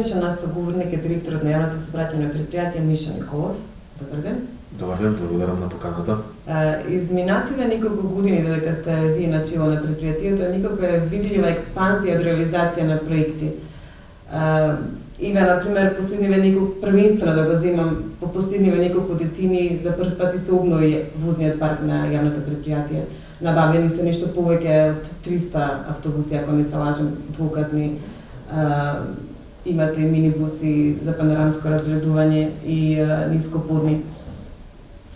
Иначе нашиот говорник е директорот на јавното сообраќајно предпријатие Миша Николов. Добар ден. Добар ден, благодарам на поканата. Изминативе неколку години додека сте вие на чело на предпријатието, неколку е видлива експанзија од реализација на проекти. Има, например, последниве неколку, првенствено да го земам, по последниве неколку децени за прв пат и се обнови возниот парк на јавното предпријатие. Набавени се нешто повеќе од 300 автобуси, ако не се лажам, двукатни. Имате минибуси за панорамско разгледување и нископодни.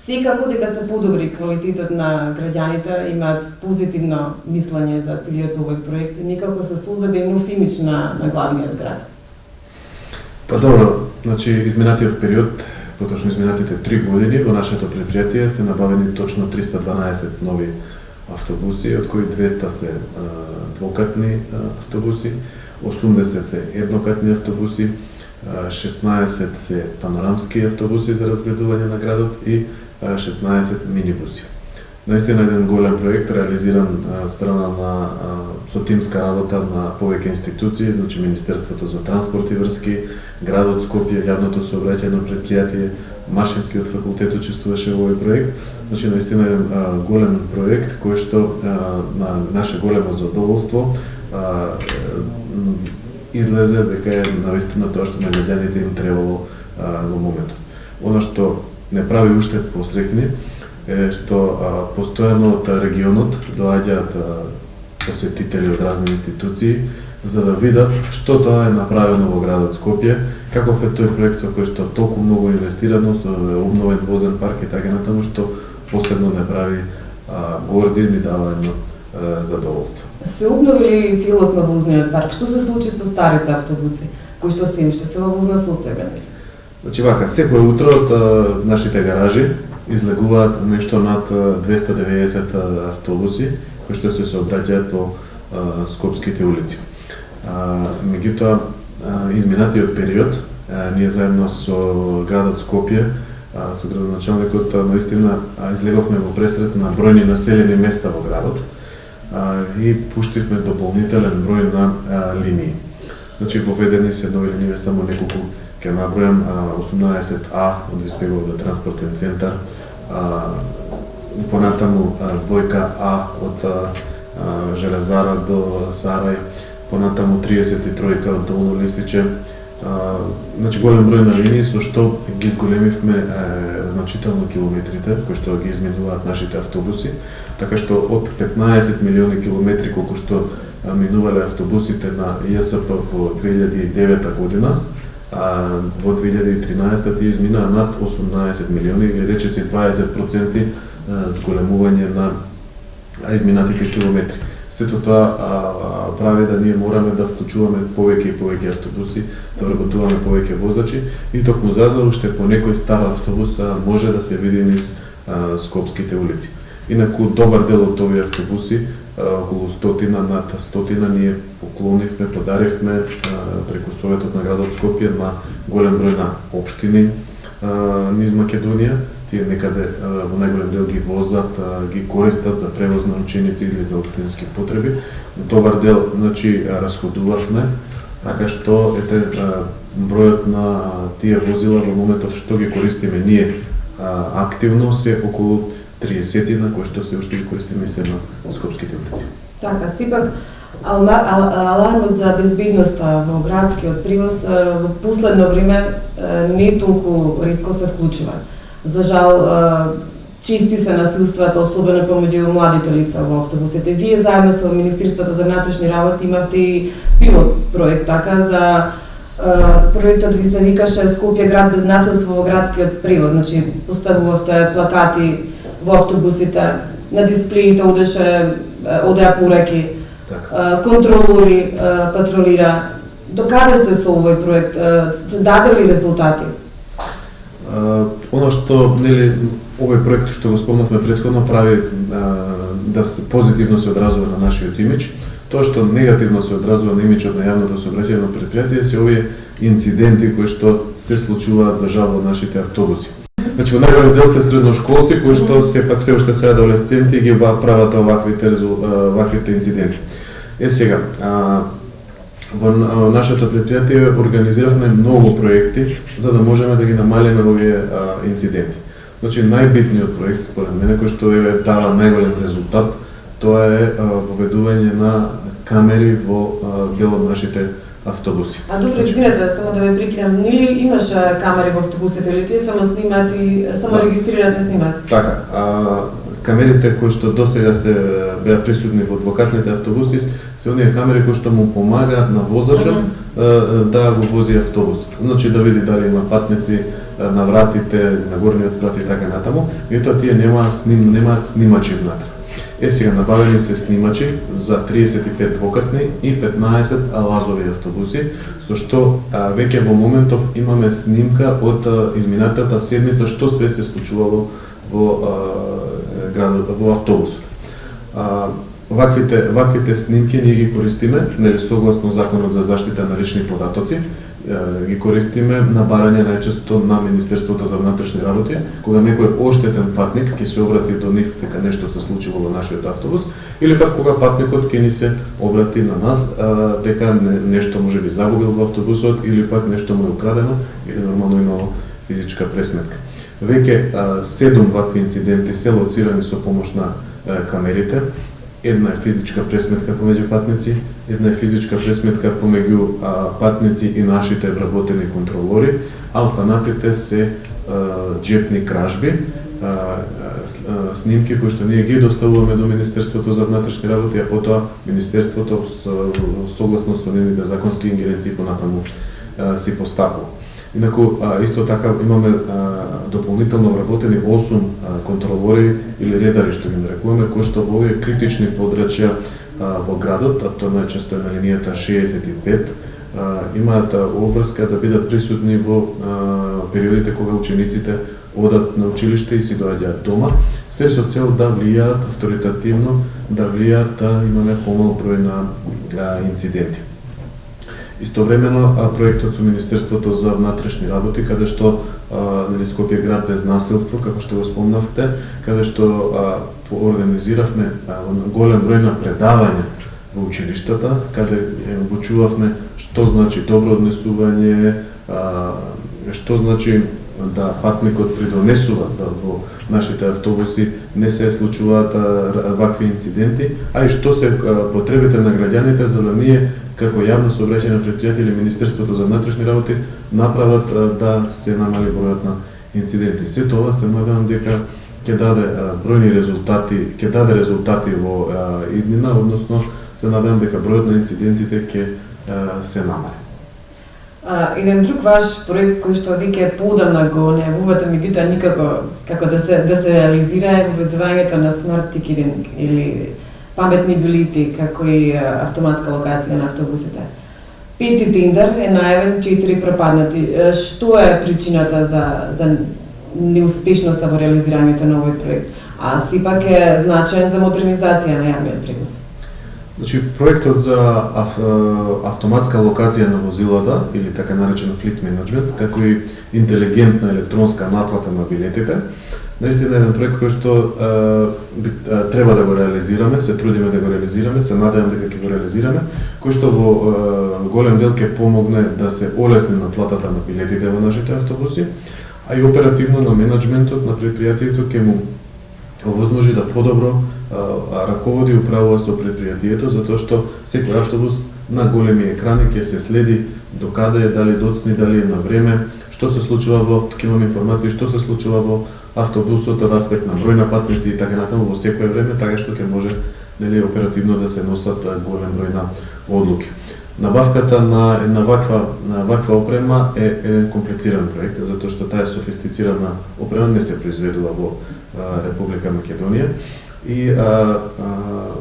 Секако дека се подобри квалитетот на граѓаните, имаат позитивно мислење за целиот овој проект и некако се создаде нов имидж на главниот град. Па добро, значи изминатиот период, поточно изминатите 3 години во нашето предпријатие се набавени точно 312 нови автобуси, од кои 200 се двокатни автобуси, 80 се еднокатни автобуси, 16 се панорамски автобуси за разгледување на градот и 16 минибуси. Наистина еден голем проект реализиран од страна на со тимска работа на повеќе институции, значи Министерството за транспорт и врски, градот Скопје, јавното сообраќајно предпријатие, Машинскиот факултет учествуваше во овој проект. Значи наистина еден голем проект кој што на наше големо задоволство излезе дека е навистина тоа што на граѓаните им требало во моментот. Оно што не прави уште посреќни е што постојано од регионот доаѓаат посетители од разни институции за да видат што тоа е направено во градот Скопје, каков е тој проект со кој што толку многу инвестирано, со обновен возен парк и така натаму, што посебно не прави гордин и дава едно задоволство. Се обновили целосно возниот парк. Што се случи со старите автобуси, кои што се уште се во возна состојба? Значи вака, секој утро од нашите гаражи излегуваат нешто над 290 автобуси кои што се сообраќаат по скопските улици. Меѓутоа, изминатиот период, ние заедно со градот Скопје, со градоначалникот, наистина излеговме во пресрет на бројни населени места во градот и пуштивме дополнителен број на линии. Значи, воведени се нови линии, само неколку ќе набројам, 18А од Виспеговот транспортен центар, понатаму двојка А од Железара до Сарај, понатаму 33-ка од Долно Лисиче. Значи голем број на линии со што ги изголемивме значително километрите кои што ги изминуваат нашите автобуси, така што од 15 милиони километри колку што минувале автобусите на ЈСП во 2009 година, во 2013 тие изминаа над 18 милиони или речиси 20% зголемување на изминатите километри. Сето тоа прави да ние мораме да вклучуваме повеќе и повеќе автобуси, да вработуваме повеќе возачи и токму за да уште по некој стар автобус може да се види низ скопските улици. Инаку добар дел од овие автобуси, околу 100, над 100 ние поклонивме, подаривме преку Советот на градот Скопје на голем број на општини низ Македонија. Тие некаде во најголем дел ги возат, ги користат за превоз на ученици или за општински потреби. Добар дел, значи, расходувавме, така што ете бројот на тие возила во моментот што ги користиме ние активно се околу 30 на кои што се уште ги користиме се на скопските улици. Така, сепак алармот за безбедноста во градскиот превоз во последно време не толку ретко се вклучува. За жал, чести се насилствата, особено помеѓу младите лица во автобусите. Вие заедно со Министерството за внатрешни работи имавте и пилот проект, така, за проектот ви се викаше Скопје град без наследство во градскиот превоз. Значи, поставувавте плакати во автобусите, на дисплеите одеа пораки, контролори патролира. Докаде сте со овој проект? Даде ли резултати? Оно што овој проект што го спомнавме претходно прави да се позитивно се одразува на нашиот имидж. Тоа што негативно се одразува на имиджот на јавното сообраќајно предпријатие се овие инциденти кои што се случуваат за жал во нашите автобуси. Значи во најголем дел се средношколци кои што сепак се уште се адолесценти и ги прават оваквите инциденти. Сега, Во нашето предпријатие организиравме многу проекти за да можеме да ги намалиме овие инциденти. Значи најбитниот проект според мене кој што е дава најголем резултат, тоа е воведување на камери во дел од нашите автобуси. А добро, извинете, само да ве прекинам, нели имаш камери во автобусите или тие само снимаат и само регистрираат, не снимаат? Така, камерите кои што досега се беа присутни во двокатните автобуси се оние камери кои што му помагаат на возачот да го вози автобусот. Значи да види дали има патници на вратите, на горниот врат и така натаму, меѓутоа тие немаат снимачи внатре. Сега набавени се снимачи за 35 двокатни и 15 лазови автобуси, со што веќе во моментов имаме снимка од изминатата седмица што све се случувало во автобусот. Ваквите снимки ние ги користиме, нели согласно Законот за заштита на лични податоци, ги користиме на барање најчесто на Министерството за внатрешни работи, кога некој оштетен патник ќе се обрати до нив дека нешто се случило во нашиот автобус, или пак кога патникот ќе ни се обрати на нас дека нешто може би загубил во автобусот или пак нешто му е украдено или нормално имало физичка пресметка. Веќе 7 вакви инциденти се лоцирани со помош на камерите. Една е физичка пресметка помеѓу патници, една е физичка пресметка помеѓу патници и нашите вработени контролори, а останатите се джепни кражби, снимки кои што ние ги доставуваме до Министерството за внатрешни работи, а потоа Министерството согласно со нивните законски ингеренции понатаму си постапува. Инаку, исто така имаме дополнително вработени 8 контролори или редари, што ги нарекуваме, кои што во овие критични подрачја во градот, а тоа најчесто е на линијата 65, имаат обврска да бидат присутни во периодите кога учениците одат на училиште и си доаѓаат дома, се со цел да влијаат авторитативно, да влијаат да имаме помал број на инциденти. Истовремено проектот со Министерството за внатрешни работи, каде што Скопје град без насилство, како што го спомнавте, каде што организиравме голем број на предавања во училиштата, каде обучувавме што значи добро однесување, што значи да патникот придонесува да во нашите автобуси не се случуваат вакви инциденти, а и што се потребите на граѓаните за да ние како јавно сообраќајно претпријатие или Министерството за внатрешни работи направат да се намали бројот на инциденти. Се тоа се надевам дека ќе даде бројни резултати, ќе даде резултати во иднина, односно се надевам дека бројот на инцидентите ќе се намали. Еден друг ваш проект кој што веќе поодамна го најавувате, меѓутоа никако како да се реализира е воведувањето на смарт тикетинг или паметни билети, како и автоматска локација на автобусите. 5 тендер е најавен, 4 пропаднати. Што е причината за неуспешноста во реализирањето на овој проект? А сепак е значаен за модернизација на јавниот превоз. Значи, проектот за автоматска локација на возилата, или така наречено fleet management, како и интелигентна електронска наплата на билетите, наистина е еден проект кој што треба да го реализираме, се трудиме да го реализираме, се надевам дека ќе го реализираме, кој што во голем дел ќе помогне да се олесни наплатата на билетите во нашите автобуси, а и оперативно на менеджментот на предпријатието ќе му овозможи да подобро раководи и управува со предпријатието, затоа што секој автобус на големи екрани ќе се следи до каде е, дали доцни, дали е на време, што се случува ќе имаме информации што се случува во автобусот од аспект на број на патници и така натаму во секое време, така што ќе може оперативно да се носат голем број на одлуки. Набавката на ваква опрема е еден комплициран проект, затоа што таа софистицирана опрема не се произведува во Република Македонија и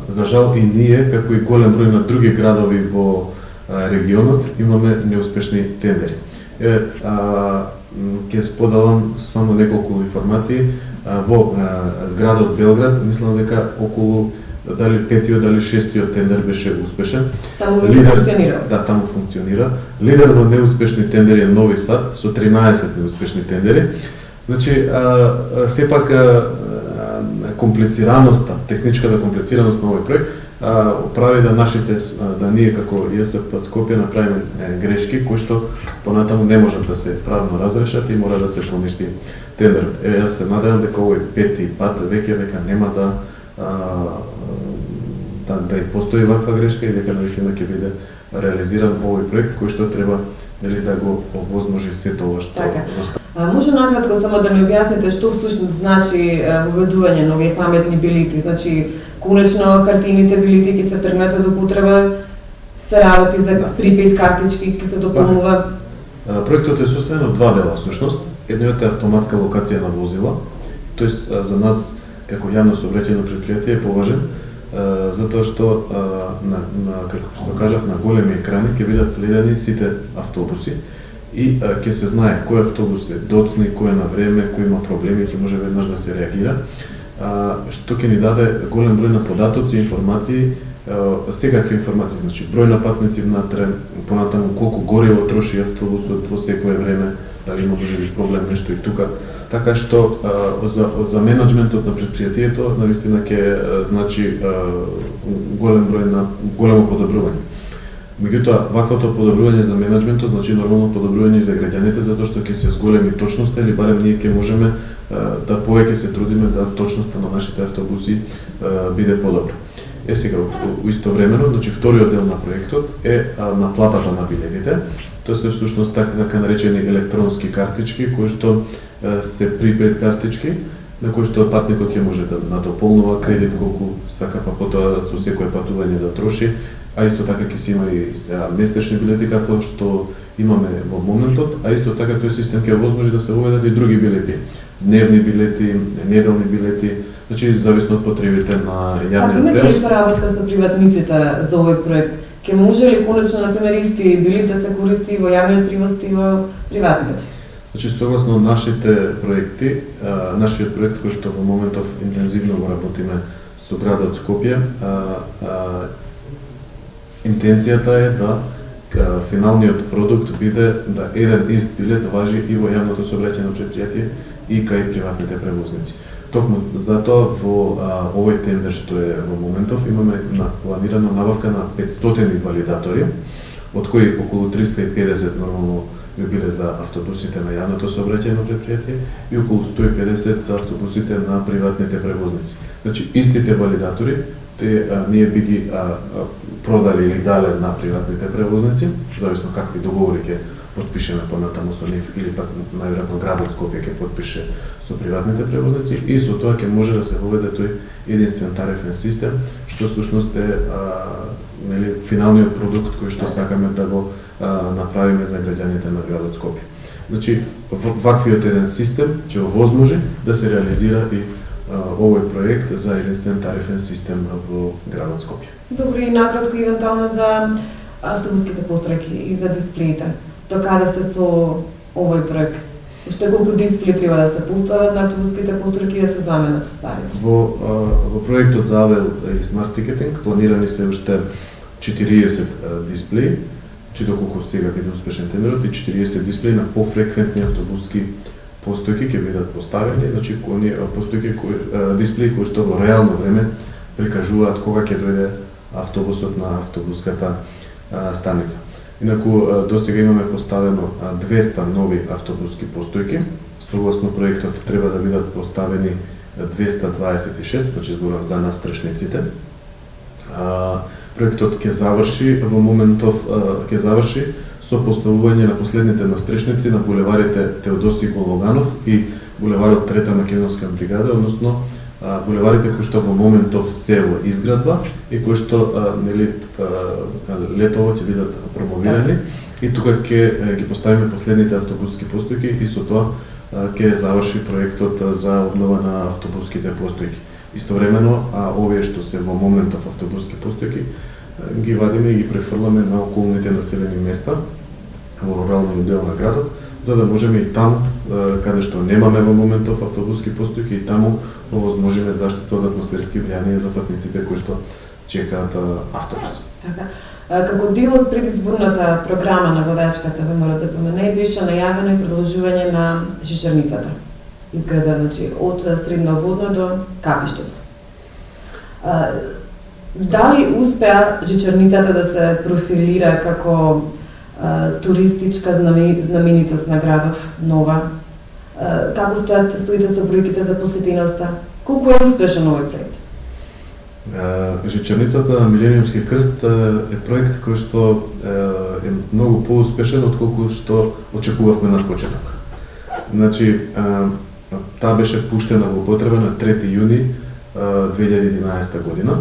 за жал и ние, како и голем број на други градови во регионот, имаме неуспешни тендери. Ќе споделам само неколку информации. Во градот Белград, мислам дека околу дали 5-тиот, дали 6-тиот тендер беше успешен. Таму функционира. Да, таму функционира. Лидер во неуспешни тендери е Нови Сад со 13 неуспешни тендери. Значи, сепак комплицираноста, техничката комплицираност на овој проект прави да ние како ЈСП Скопје направиме грешки кои што понатаму не можат да се правно разрешат и мора да се поништи тендерот. Јас се надевам дека овој пети пат веќе нема да и постои ваква грешка и дека наистина ќе биде реализиран овој проект кој што треба да го овозможи сето ова што Може накратко само да ми објасните што всушност значи воведување на овие паметни билити? Значи, конечно хартините билити ќе се тргнат од употреба, се работи за припет картички, ќе се дополнува. Проектот е составен од два дела всушност. Едниот е автоматска локација на возила, тоест за нас како јавно сообраќајно претпријатие е поважен, затоа што како што кажав на големи екрани ќе бидат следени сите автобуси и ќе се знае кој автобус е доцни, кој е на време, кој има проблеми, ќе може веднаш да се реагира, што ќе ни даде голем број на податоци, информации, секакви информации, значи број на патници внатре, понатаму колку гориво троши автобусот во секое време, дали има можеби проблем нешто и тука, така што за менеджментот на претпријатието навистина ќе значи големо подобрување. Меѓутоа, ваквото подобрување за менеджментот значи нормално подобрување и за граѓаните, затоа што ќе се зголеми точноста или барем ние ќе можеме да повеќе се трудиме да точноста на нашите автобуси биде подобра. Сега, истовремено, значи вториот дел на проектот е наплатата на билетите. Тоа се всушност така наречени електронски картички, кои што се припет картички, на кои што патникот ќе може да надополнува кредит колку сака, па потоа со секое патување да троши, а исто така ќе се има и за месечни билети како што имаме во моментот, а исто така тој систем ќе возможи да се воведат и други билети, дневни билети, неделни билети, значи зависно од потребите на јавниот превоз. Имате ли соработка со приватниците за овој проект? Ке може ли конечно, например, исти билет да се користи во јавниот превоз и во приватниот? Значи, согласно нашите проекти, нашиот проект кој што во моментов интензивно го работиме со градот Скопје, интенцијата е да финалниот продукт биде да еден ист билет важи и во јавното сообраќајно претпријатие и кај приватните превозници. Токму затоа во овој тендер што е во моментов имаме планирана набавка на 500 валидатори, од кои околу 350 нормално би биле за автобусите на јавното сообраќајно претпријатие и околу 150 за автобусите на приватните превозници. Значи истите валидатори ние би ги продали или дале на приватните превозници, зависно какви договори ќе потпишеме понатаму со нив или пак најверојатно градот Скопје ќе потпише со приватните превозници и со тоа ќе може да се воведе тој единствен тарифен систем, што всушност е финалниот продукт кој што сакаме да го направиме за граѓаните на градот Скопје. Значи, ваквиот еден систем ќе овозможи да се реализира и овој проект за единствен тарифен систем во градот Скопје. Добро, и накратко евентуално за автобуските постројки и за дисплеите. До каде сте со овој проект? Уште колку дисплеи треба да се постават на автобуските постројки и да се заменат старите? Во проектот за Авел и Smart Ticketing планирани се уште 40 дисплеи, че доколку сега биде успешен тендерот, и 40 дисплеи на пофреквентни автобуски постојки ќе бидат поставени, значи дисплеи кои што во реално време прикажуваат кога ќе дојде автобусот на автобуската станица. Инаку досега имаме поставено 200 нови автобуски постојки. Согласно проектот треба да бидат поставени 226, значи зборам за настрешниците. Проектот ќе заврши во моментов со поставување на последните настрешници на булеварите Теодоси Гологанов и булеварот Трета македонска бригада, односно булеварите кои што во моментов се во изградба и кои што летово ќе бидат промовирани и тука ќе ги поставиме последните автобуски постојки и со тоа ќе заврши проектот за обнова на автобуските постојки. Истовремено, овие што се во моментов автобуски постојки ги вадиме и ги префрламе на околните населени места во руралниот дел на градот, за да можеме и таму, каде што немаме во моментов автобуски постојки, и таму овозможиме заштита од атмосферски влијанија за патниците кои што чекаат автобус. Така. Како дел од предизборната програма на водачката ВМРО ДПМН беше најавено и продолжување на шишерницата. изграда, значи од Средноводно до Капиштец. Дали успеа Жичарницата да се профилира како туристичка знаменитост на градов Нова? Како стоите со бројките за посетеноста? Колку е успешен овој проект? Жичарницата на Милениумски крст е проект кој што е многу поуспешен отколку што очекувавме на почеток. Значи, таа беше пуштена во употреба на 3 јуни 2011 година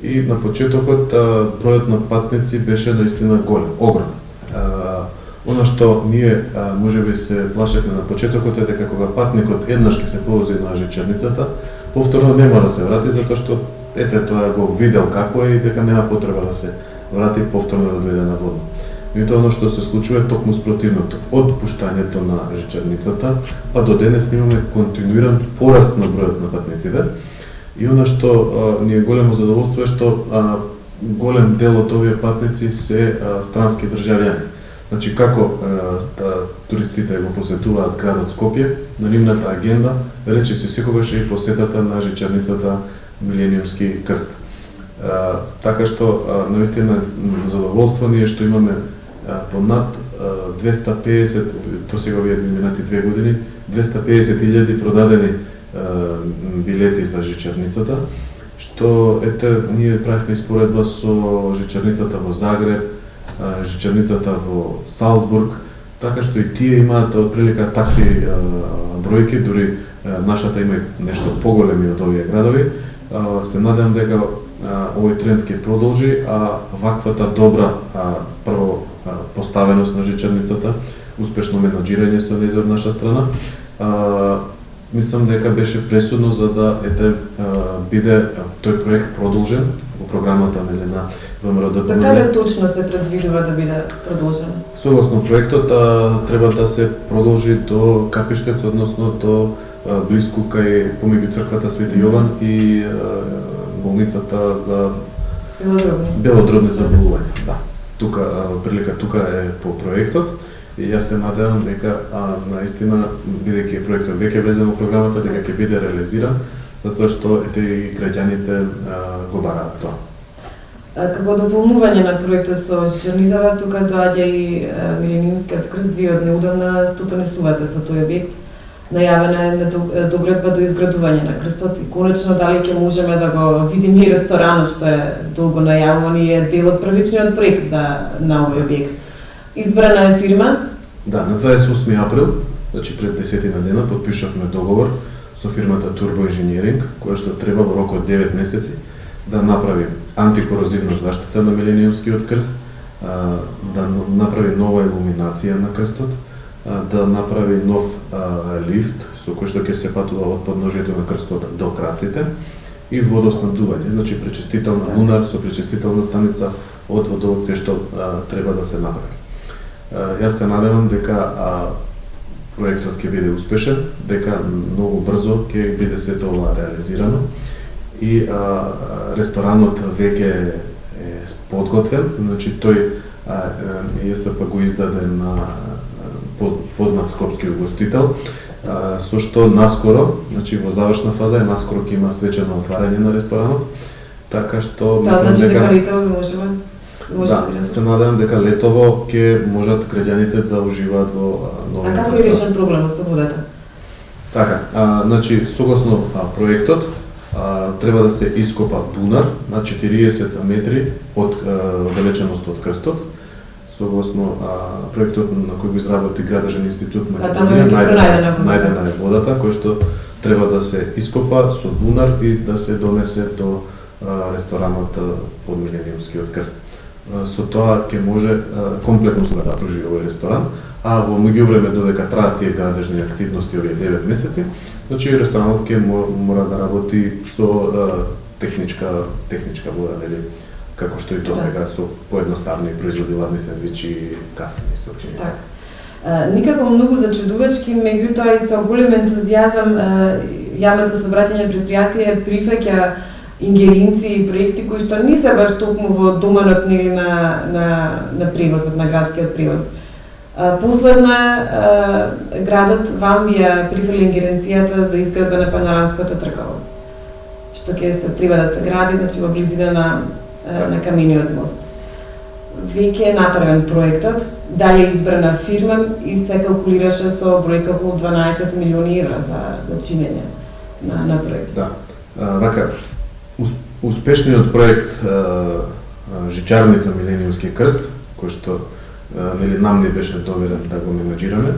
и на почетокот бројот на патници беше наистина голем, огромен. Она што ние можеби се плашевме на почетокот е дека кога патникот еднаш ќе се повози на Жичарницата, повторно нема да се врати затоа што ете тоа го видел како е и дека нема потреба да се врати повторно да дојде на Водно. Меѓутоа оно што се случува е токму спротивното. Од пуштањето на Жичарницата па до денес имаме континуиран пораст на бројот на патниците. И она што ни е големо задоволство е што голем дел од овие патници се странски државјани. Значи како туристите го посетуваат градот Скопје, на нивната агенда речиси секогаш е и посетата на Жичарницата Милениумски крст. Така што наистина задоволство ни е што имаме понад 250, до сега овие минати 2 години, 250.000 продадени билети за Жичарницата, што ете ние правевме споредба со Жичарницата во Загреб, Жичарницата во Салцбург, така што и тие имаат отприлика такви бројки, дури нашата има нешто поголеми од овие градови. Се надевам дека овој тренд ќе продолжи, а ваквата добра прво поставеност на Жичарницата, успешно менаџирање со нејза од наша страна, мислам дека беше пресудно за да биде тој проект продолжен во програмата на ВМРО ДПМН. Така точно се предвидува да биде продолжен? Согласно проектот треба да се продолжи до Капиштец, односно до блиску кај помеѓу црквата Свети Јован и болницата за белодробни заболувања. Да. Тука прилика е по проектот и јас се надевам дека наистина бидејќи проектот веќе влезе во програмата дека ќе биде реализиран, затоа што ете и граѓаните го бараат тоа. Како дополнување на проектот со Жичарницата, тука доаѓа и Милениумскиот крст. Вие од неудамна стопанисувате со тој објект. Најавена е доградба до изградување на крстот и конечно дали ќе можеме да го видиме и ресторанот што е долго најавуван и е дел од првичниот проект на овој објект. Избрана е фирма? Да, на 28 април, значи пред 10 дена, подпишавме договор со фирмата Turbo Engineering, која што треба во рок од 9 месеци да направи антикорозивна заштита на Милениумскиот крст, да направи нова илуминација на крстот, да направи нов лифт со кој што ќе се патува од подножието на крстот до краците и водоснабдување, значи пречистителна лунар со пречистителна станица од водовод, се што треба да се направи. Јас се надевам дека проектот ќе биде успешен, дека многу брзо ќе биде сето ова реализирано и ресторанот веќе е подготвен, значи тој ЈСП го издаде на познат скопски угостител, со што наскоро, значи во завршна фаза е наскоро ќе има свечено отварање на ресторанот, така што мислам дека летово можеме. Да, се надевам дека летово ќе можат граѓаните да уживаат во новиот. А како е решен проблемот со водата? Така, значи согласно проектот треба да се ископа бунар на 40 метри од оддалеченост од крстот. Согласно проектот на кој го изработи Градежен институт Македонија, најдена е водата, која што треба да се ископа со бунар и да се донесе до ресторанот под Милениумскиот крст. Со тоа ќе може комплетно да пружи овој ресторан, а во меѓувреме додека траат тие градежни активности овие 9 месеци, значи ресторанот ќе мора да работи со техничка вода, нели, како што и тоа сега со поедноставни производи, ладни сендвичи, кафени источни. Так. Никако многу зачудувачки, меѓутоа и со голем ентузијазам јавното сообраќајно предпријатие прифаќа ингеренции и проекти кои што не се баш токму во доменот нели на превозот, на градскиот превоз. Последно градот вам ја прифрли ингеренцијата за изградба на панорамското тркало, што ќе се треба да се гради, значи во близина на камениот мост. Веќе е направен проектот, дали е избрана фирма и се калкулираше со бројка околу 12 милиони евра за чинење на проектот. Да. Вака, успешниот проект Жичарница Милениумски крст, кој што нам не беше доверен да го менаџираме,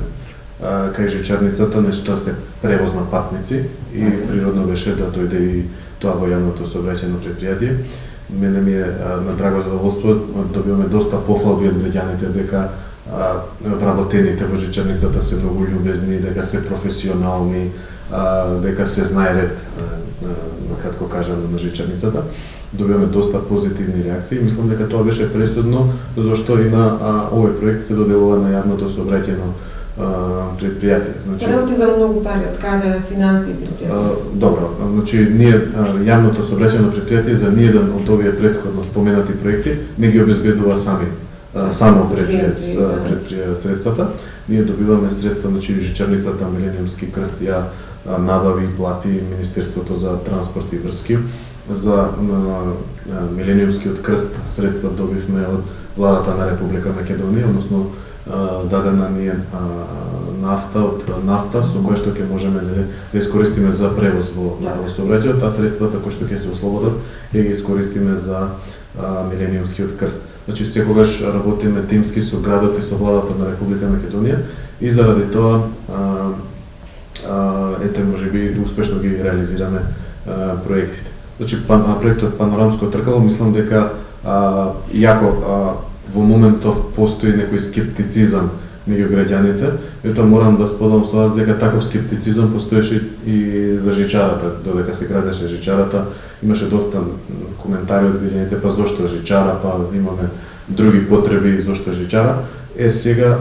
кај Жичарницата нешто сте превоз на патници и природно беше да дојде и тоа во јавното сообраќајно предпријатие. Мене ми е на драго задоволство, добиваме доста пофалби од граѓаните дека вработените во Жичарницата се многу љубезни, дека се професионални, дека се знае ред, на кратко кажано, на Жичарницата. Добиваме доста позитивни реакции. Мислам дека тоа беше пресудно, зашто и на овој проект се доделува на јавното сообраќајно предпријатие. Значи, се работи за многу пари, од каде финансии предпријатие? Добро, значи ние јавното сообраќајно предпријатие за ниеден од овие претходно споменати проекти не ги обезбедува само предпријатие средствата. Ние добиваме средства, значи Жичарницата Милениумски крст ја набави и плати Министерството за транспорт и врски. За Милениумскиот крст средства добивме од владата на Република Македонија, односно дадена ни е нафта со која што ќе можеме да искористиме за превоз во сообраќајот, а средствата кои што ќе се ослободат ќе ги искористиме за Милениумскиот крст. Значи секогаш работиме тимски со градот и со владата на Република Македонија и заради тоа можеби успешно ги реализираме проектите. Значи проектот Панорамско тркало, мислам дека иако во моментов постои некој скептицизам меѓу граѓаните, ето морам да споделам со вас дека таков скептицизам постоеше и за жичарата, додека се градеше жичарата, имаше доста коментари од граѓаните, па зошто жичара, па имаме други потреби зошто жичара. Сега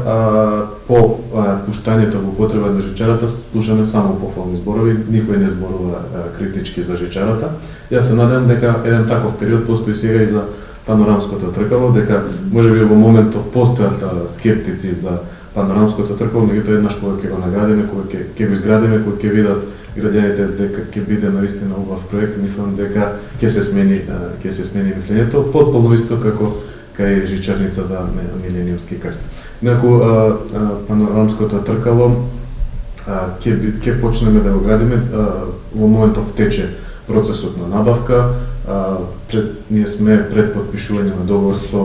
по пуштањето во потреба на жичарата слушаме само пофални зборови, никој не зборува критички за жичарата. Јас се надевам дека еден таков период постои сега и за Панорамското тркало, дека можеби во моментов постојат скептици за Панорамското тркало, меѓутоа еднаш кога ќе го наградиме, кога ќе го изградиме, кога ќе видат граѓаните дека ќе биде навистина убав проект, мислам дека ќе се смени мислењето, потполно исто како кај Жичарницата Милениумски крст. Инаку Панорамското тркало ќе почнеме да го градиме, во моментов тече процесот на набавка, ние сме пред подпишување на договор со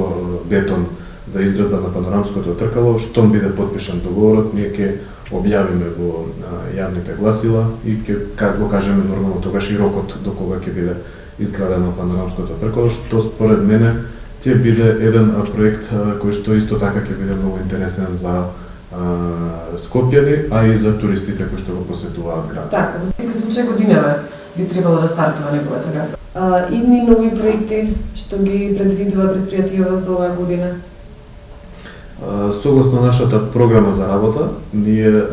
Бетон за изградба на Панорамското тркало. Штом биде подпишан договорот, ние ќе објавиме во јавните гласила и ќе го кажеме нормално тогаш и рокот до кога ќе биде изградено Панорамското тркало, што според мене ќе биде еден проект кој што исто така ќе биде многу интересен за скопјани, а и за туристите кои што го посетуваат градот. Така, во секој случај годинава би требало да стартува неговата градба. Идни нови проекти што ги предвидува предпријатието за оваа година? Согласно нашата програма за работа, ние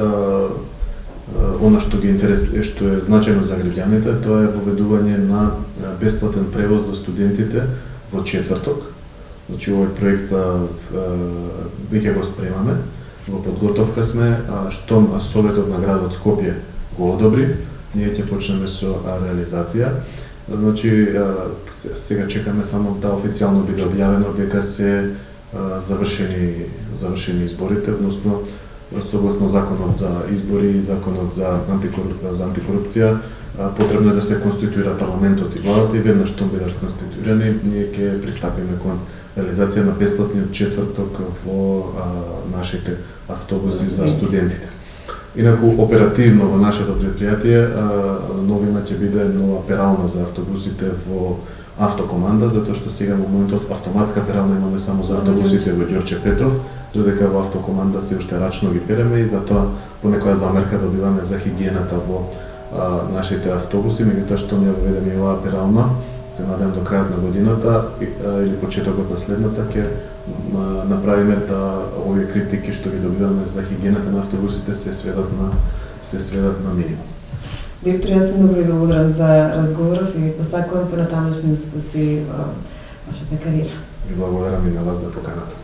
она што ги интересира, што е значајно за граѓаните, тоа е воведување на бесплатен превоз за студентите во четврток. Значи овој проект веќе го спремаме, во подготовка сме, штом Советот на градот Скопје го одобри, ние ќе почнеме со реализација. Значи сега чекаме само да официјално биде објавено дека се завршени изборите, односно согласно законот за избори и законот за антикорупција, потребно е да се конституира парламентот и владата и веднаш што бидат конституирани, ние ќе пристапиме кон реализација на бесплатниот четврток во нашите автобуси за студентите. Инаку оперативно во нашето предпријатие новина ќе биде нова перална за автобусите во автокоманда, затоа што сега во моментов автоматска перална имаме само за автобусите во Ѓорче Петров, додека во автокоманда се уште рачно ги переме и затоа по некоја замерка добиваме за хигиената во нашите автобуси, меѓутоа што ние воведеме и оваа перална, се надевам до крајот на годината или почетокот на следната ќе направиме да овие критики што ги добиваме за хигиената на автобусите се сведат на минимум. Директор, јас се многу ви благодарам за разговоров и посакувам понатамошни успеси во вашата кариера. Ви благодарам и на вас за поканата.